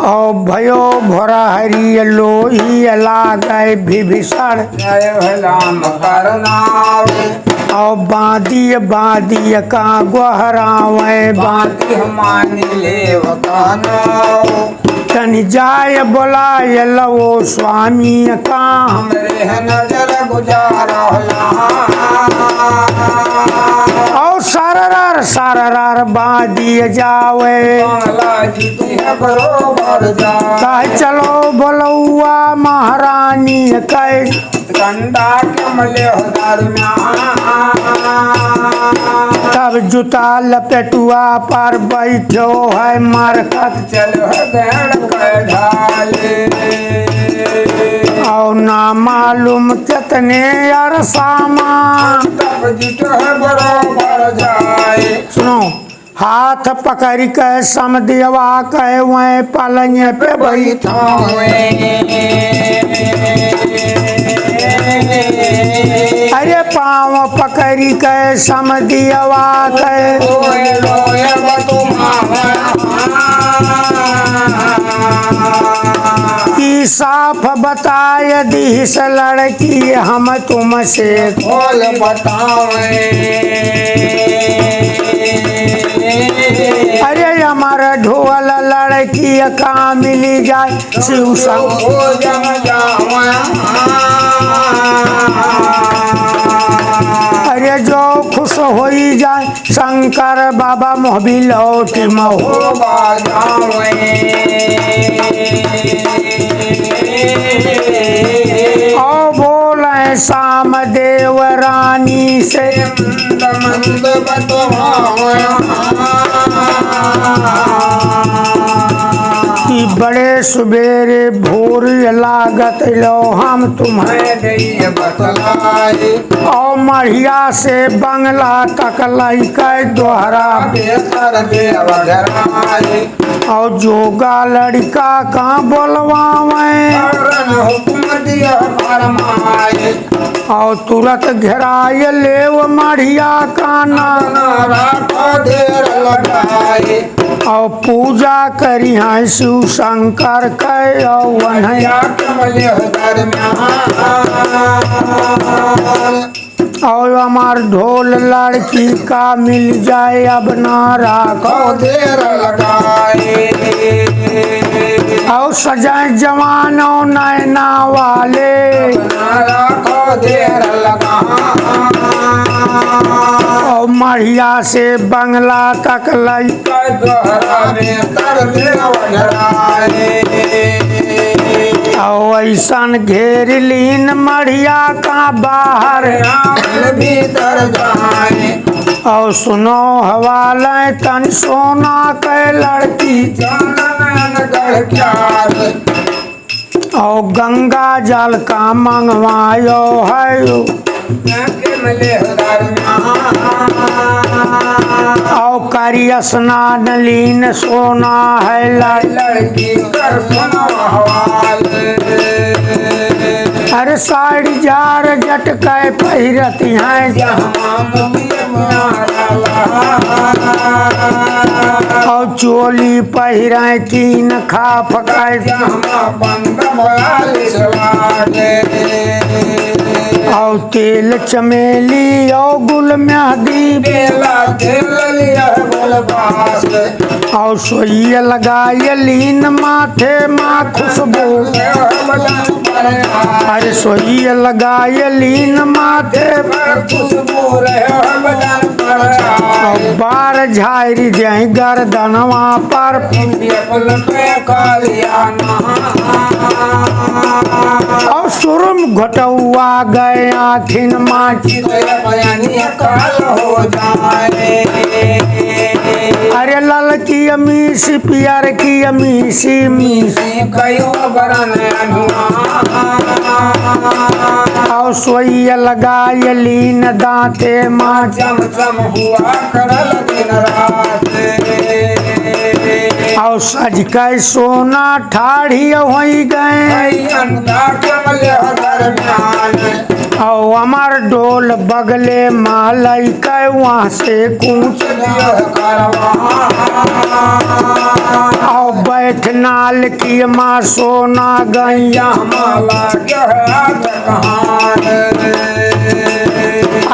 और भयो भोरा हरि लोही लागे विभीषण जय भलाम करनावे और बादी का गोहरावे बाती हमानी ले वकानो तन जाय बोलाय लो स्वामी का हमरे है नजर गुजारा और सरर बादी जावे जीती है बरोबर जा कह चलो बोलौआ महारानी कह गंडा कमले हो दरम्यान तब जूता लपेटुआ पर बैठो है मरकत चलो गण कर ढाले और ना मालूम कितने अरसामा तब जिट है बरोबर जाए सुनो हाथ पकड़ के समदेवा कहे वहीं पलंग पे बैठा अरे पाँव पकड़ के समदेवा कहे कि साफ बताए दिस लड़की हम तुमसे खोल बतावे अरे हमार ढोल लड़की का मिली जाए शिव अरे जो खुश हो जाए शंकर बाबा मोहबी लौट महो और बोले शाम देव रानी से कि बड़े सुबेरे भोर लागत लो हम तुम्हें बतलाए और मढ़िया से बंगला तक लैके दोहरा बेहतर देव घराए और जोगा लड़का कहाँ बोलवावे हुक्म दिया फरमाए और तुरंत घेराए लेव मढ़िया का नाना देर लगाए और पूजा करी है शिव शंकर के और वन्हैया कमले दरम्यान और हमार ढोल लड़की का मिल जाए अब ना राखो देर लगाए और सजाए जवानों नैना वाले राखो देर लगा और मढ़िया से बंगला तक लई दोहरा में तर देव घराए और ऐसन घेर लीन मढ़िया का बाहर भीतर जाए और सुनो हवाले तन सोना के लड़की और गंगा जल का मंगवायो है और करी स्नान लीन सोना है लड़की कर सुनो हर साड़ी जार जटके पहिरती हैं और चोली पहिरे कीन खा फकाए और तेल चमेली और गुल मेहंदी और सोइया लगाए लीन माथे माँ खुशबू अरे सोइया लगाए लीन माथे और बार झारी जाए गर्दनवा पर और सुरम घटौआ गए आखिन माची अरे लाल की अमीसी पियर की अमीसी और सोइया लगाए लीन दांते माँ चम चम हुआ करल दिन रात और सज के सोना ठाढ़ी होई गए और अमर डोल बगले मालई के वहाँ से कूच और बैठ नाल की माँ सोना गैया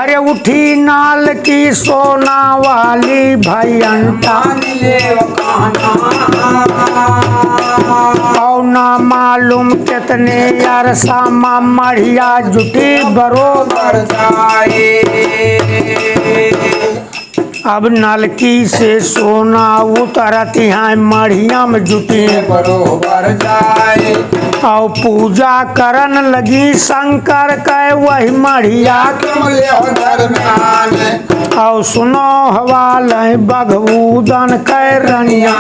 अरे उठी नाल की सोना वाली भैयंता और ना मालूम कितने अरसा माँ मढ़िया जुटी बरोबर जाए। अब नलकी से सोना उतरत यहाँ मढ़िया में जुटी बरोबर जाए और पूजा करन लगी शंकर के वही मढ़िया और सुनो हवाल बघूदन के रनिया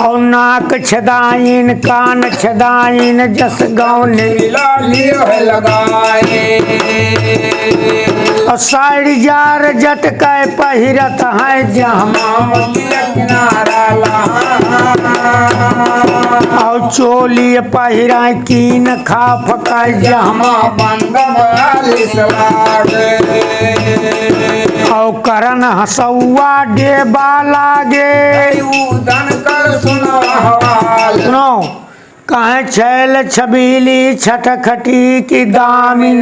और नाक छदाइन कान छदाइन जस गाँव लगाए और साड़ी जार जटके पहिरत है जहाँ और चोली पहिरा कीन खा फका जमा बंद और करन हसुआ डेबा लागे सुनो कहे छैल छबीली छटखटी की दामिन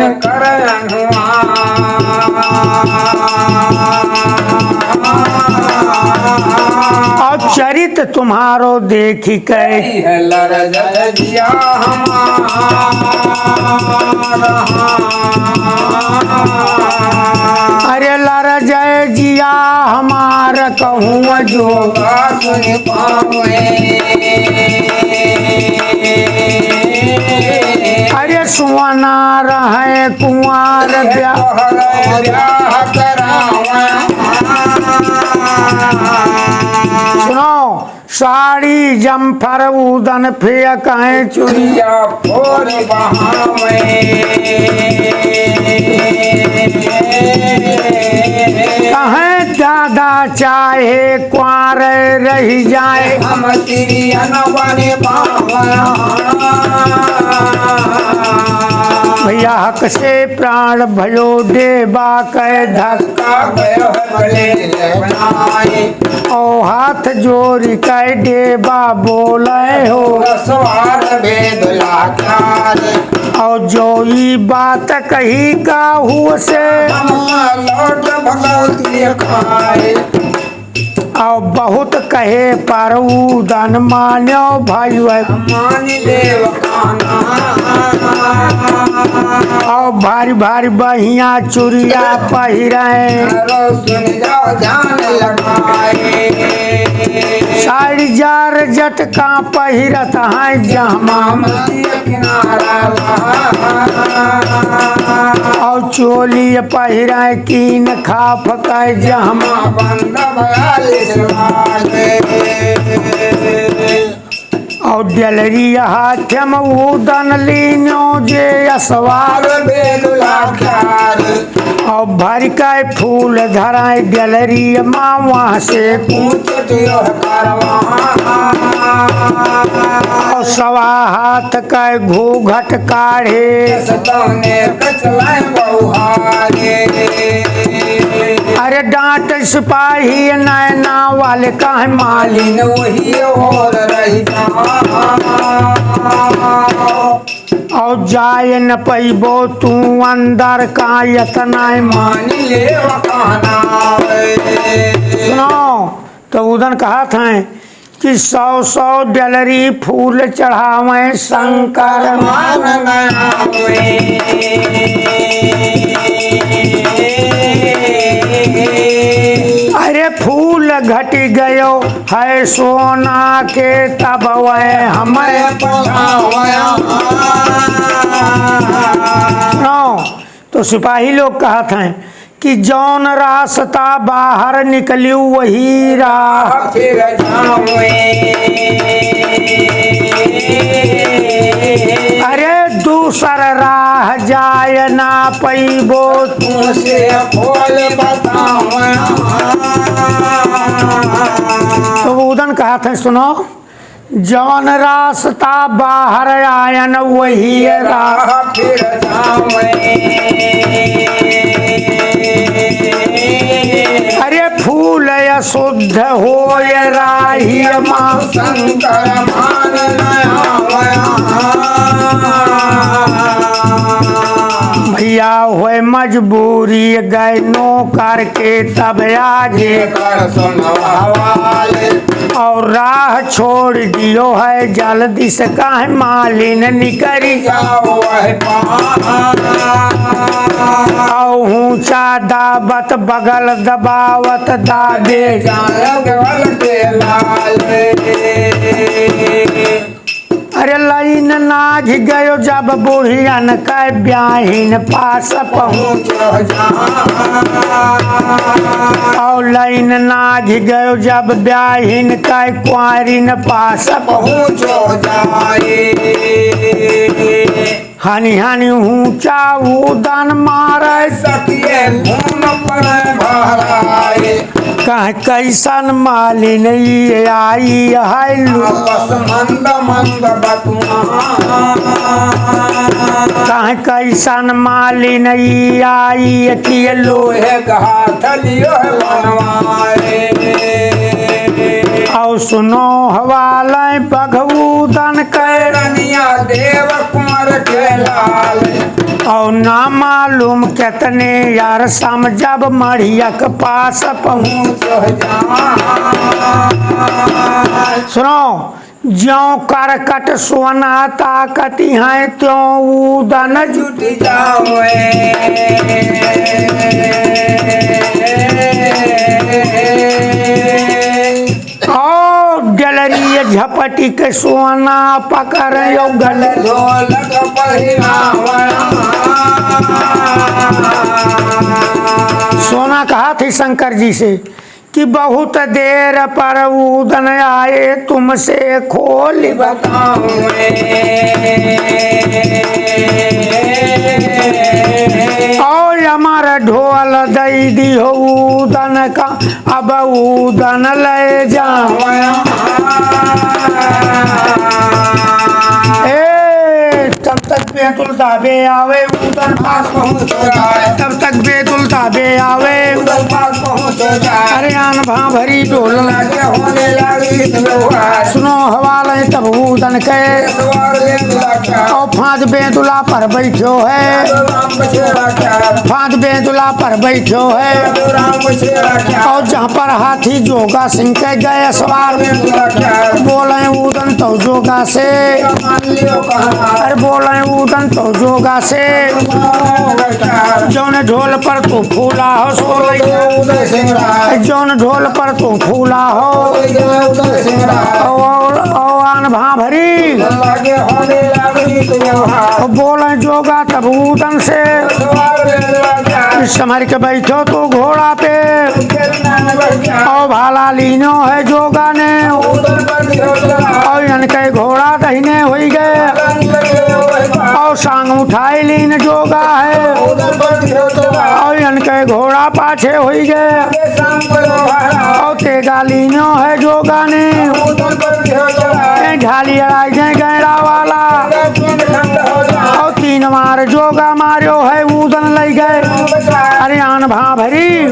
अब चरित तुम्हारो देखी के अरे लर जय जिया हमार कहूँ जो अरे सुवना रहे कुंवर सुनो साड़ी जम्फर उदन फेंक है चुरिया फोर कहे दादा चाहे कुआर रह जाए हम भैया हक से प्राण भयो देबा के धक्का ओ हाथ जोड़ के देबा बोले हो और जो ई बात कही काहू से और बहुत कहे पर उदन मान्यो भाई और भारी भारी बहिया चुरिया पहिरे साड़ी जार जटका पहिरत है जमा और चोली पहिरे कीन खा फकाय जमा और डलरी हाथ में उदन लीनो जे असवार और भर के फूल धराए डलरी माँ वहाँ से और सवा हाथ के घूघट काढ़े अरे डांट सिपाही नैना वाले का मालिन वही और रही और जाए न पैबो तू अंदर का यतना मान ले सुनो तो उदन कहा था कि 100 डलरी फूल चढ़ावे शंकर अरे फूल घट गयो है सोना के तब वह हमें तो सिपाही लोग कहा था कि जौन रास्ता बाहर निकलियो वही राह अरे 2 दूसर राह जाय ना पैबो तुझसे खोल बताऊं तो उदन कहा था सुनो जवन रास्ता बाहर आयन वही राह फिर अरे फूल अशुद्ध हो राही माँ शंकर मान भैया हुए मजबूरी गए नौकर के तब आगे कर सुनवाले और राह छोड़ दियो है जल्दी से काहे मालिन निकरी जाओ वह और ऊंचा दावत बगल दबावत दाबे अरे लाइन नाझ गयो जब बुढ़ियन का ब्याहीन पास पहुँच और लाइन नाझ गयो जब ब्याहीन का कुंवारीन पास पहुँचो जाए हनी हनी ऊंचा उदन मारे सकिए धूम पर भराए कह कैसन मालिन ये आई है बस मंद मंद बतुआ कह कैसन मालिन ये आई कि लोहे लोहे घाट लियो बनवाए और सुनो हवाले बघूदन के रनिया देव कुंवर के लाल और ना मालूम कितने यार समझब मढ़िया के पास पहुँच सुनो ज्यो करकट सोना ताकती है त्यों उदन जुट और गलरी झपटी के सोना पकड़ यो गल ढोलक सोना कहा थी शंकर जी से कि बहुत देर पर उदन आए तुमसे खोल और हमारा ढोल दई दी हो उदन का अब उदन ले जाओ तब तक बेतुल दाबे आवे उदन पास पहुँच तब तक बेतुल दाबे आवे अरे आन भा भरी ढोल होने लगी सुनो हवाले तब उदन के और फाँद बेदुला पर बैठो है फाँद बेदुला पर बैठो है और जहाँ पर हाथी जोगा सिंह के गए सवार बोले उदन तो जोगा से अरे बोले उदन तो जोगा से जौन ढोल पर तू फूला हो सोले जौन ढोल पर तू फूला हो और आन भा भरी बोले जोगा तब उदन से समर के बैठो तू घोड़ा पे और भाला लीनो है जोगा ने और इनके घोड़ा दहीने हो गए और सांग उठाई लीन जोगा है और इनके घोड़ा पाछे हो गए और तेगा लीनो है जोगा ने ढाली अड़ाई जाए गैरा वाला और तीन मार जोगा मारो है उदन लग गए अरे आन भा भरी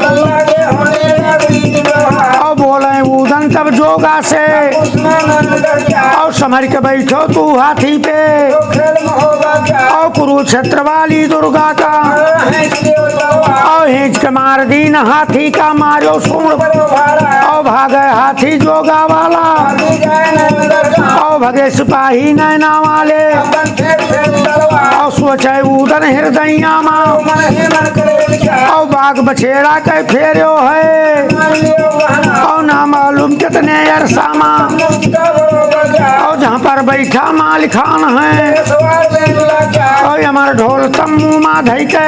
और बोले उदन तब जोगा से और समर के बैठो तू हाथी पे और कुरुक्षेत्र वाली दुर्गा का और हिंच के मार दीन हाथी का मारो सुन और भागे हाथी जोगा वाला और भगे सिपाही नैना वाले और सोचे उदन हृदया माँ और बाघ बछेड़ा के फेरो है और ना मालूम कितने अरसा माँ और जहाँ पर बैठा माल खान है और हमारा ढोल तम्मू माँ धई के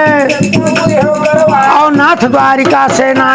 और नाथ द्वारिका से ना